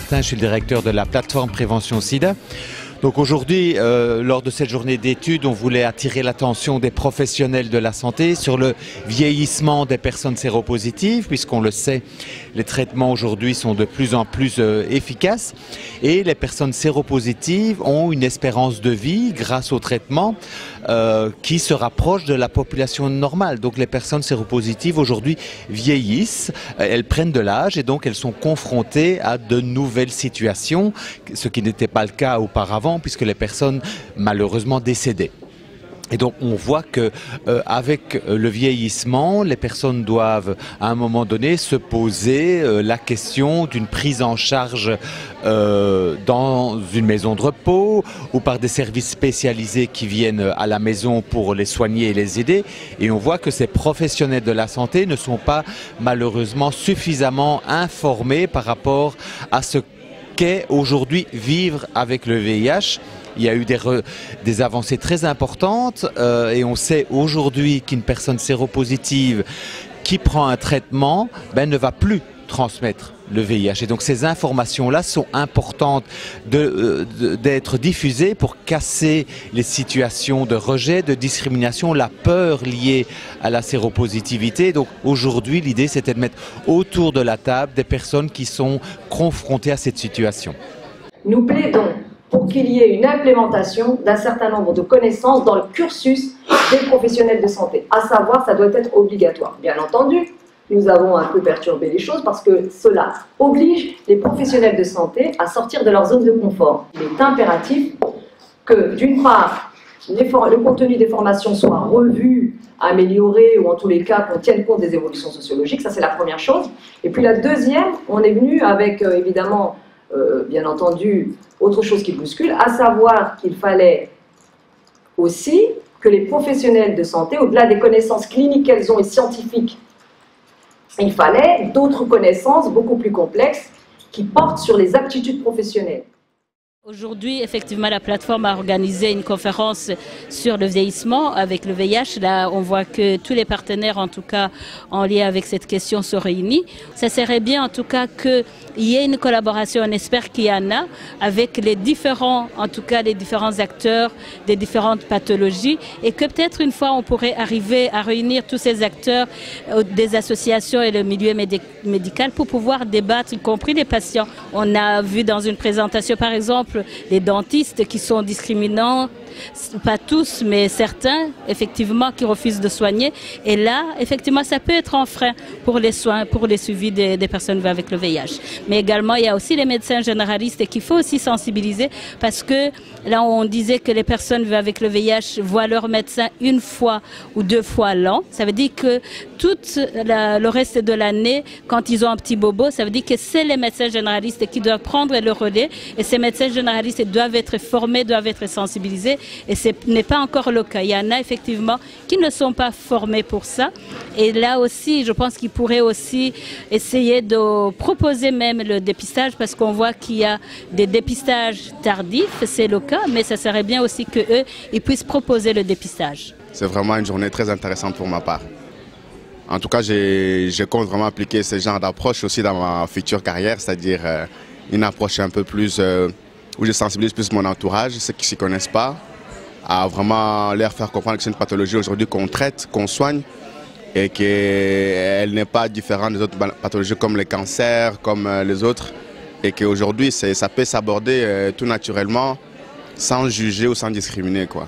Martin, je suis le directeur de la plateforme Prévention SIDA. Donc aujourd'hui, lors de cette journée d'études, on voulait attirer l'attention des professionnels de la santé sur le vieillissement des personnes séropositives, puisqu'on le sait, les traitements aujourd'hui sont de plus en plus efficaces et les personnes séropositives ont une espérance de vie grâce au traitement qui se rapproche de la population normale. Donc les personnes séropositives aujourd'hui vieillissent, elles prennent de l'âge et donc elles sont confrontées à de nouvelles situations, ce qui n'était pas le cas auparavant, puisque les personnes malheureusement décédaient. Et donc on voit que avec le vieillissement, les personnes doivent à un moment donné se poser la question d'une prise en charge dans une maison de repos ou par des services spécialisés qui viennent à la maison pour les soigner et les aider. Et on voit que ces professionnels de la santé ne sont pas malheureusement suffisamment informés par rapport à ce qu'est aujourd'hui vivre avec le VIH. Il y a eu des avancées très importantes et on sait aujourd'hui qu'une personne séropositive qui prend un traitement ne va plus transmettre le VIH. Et donc ces informations-là sont importantes d'être diffusées pour casser les situations de rejet, de discrimination, la peur liée à la séropositivité. Donc aujourd'hui, l'idée c'était de mettre autour de la table des personnes qui sont confrontées à cette situation. Nous plaidons pour qu'il y ait une implémentation d'un certain nombre de connaissances dans le cursus des professionnels de santé. À savoir, ça doit être obligatoire. Bien entendu, nous avons un peu perturbé les choses parce que cela oblige les professionnels de santé à sortir de leur zone de confort. Il est impératif que, d'une part, le contenu des formations soit revu, amélioré, ou en tous les cas qu'on tienne compte des évolutions sociologiques. Ça, c'est la première chose. Et puis la deuxième, on est venu avec, évidemment, bien entendu, autre chose qui bouscule, à savoir qu'il fallait aussi que les professionnels de santé, au-delà des connaissances cliniques qu'elles ont et scientifiques, il fallait d'autres connaissances beaucoup plus complexes qui portent sur les aptitudes professionnelles. Aujourd'hui, effectivement, la plateforme a organisé une conférence sur le vieillissement avec le VIH. Là, on voit que tous les partenaires, en tout cas, en lien avec cette question, sont réunis. Ça serait bien, en tout cas, qu'il y ait une collaboration, on espère qu'il y en a, avec les différents, en tout cas, les différents acteurs des différentes pathologies et que peut-être une fois, on pourrait arriver à réunir tous ces acteurs des associations et le milieu médical pour pouvoir débattre, y compris les patients. On a vu dans une présentation, par exemple, les dentistes qui sont discriminants, pas tous, mais certains, effectivement, qui refusent de soigner. Et là, effectivement, ça peut être un frein pour les soins, pour les suivis des personnes avec le VIH. Mais également, il y a aussi les médecins généralistes qu'il faut aussi sensibiliser parce que là, on disait que les personnes avec le VIH voient leur médecin une fois ou deux fois l'an. Ça veut dire que tout le reste de l'année, quand ils ont un petit bobo, ça veut dire que c'est les médecins généralistes qui doivent prendre le relais et ces médecins généralistes doivent être formés, doivent être sensibilisés. Et ce n'est pas encore le cas. Il y en a effectivement qui ne sont pas formés pour ça. Et là aussi, je pense qu'ils pourraient aussi essayer de proposer même le dépistage parce qu'on voit qu'il y a des dépistages tardifs, c'est le cas, mais ça serait bien aussi qu'eux, ils puissent proposer le dépistage. C'est vraiment une journée très intéressante pour ma part. En tout cas, je compte vraiment appliquer ce genre d'approche aussi dans ma future carrière, c'est-à-dire une approche un peu plus où je sensibilise plus mon entourage, ceux qui ne s'y connaissent pas, à vraiment leur faire comprendre que c'est une pathologie aujourd'hui qu'on traite, qu'on soigne et qu'elle n'est pas différente des autres pathologies comme les cancers, comme les autres et qu'aujourd'hui ça peut s'aborder tout naturellement sans juger ou sans discriminer, quoi.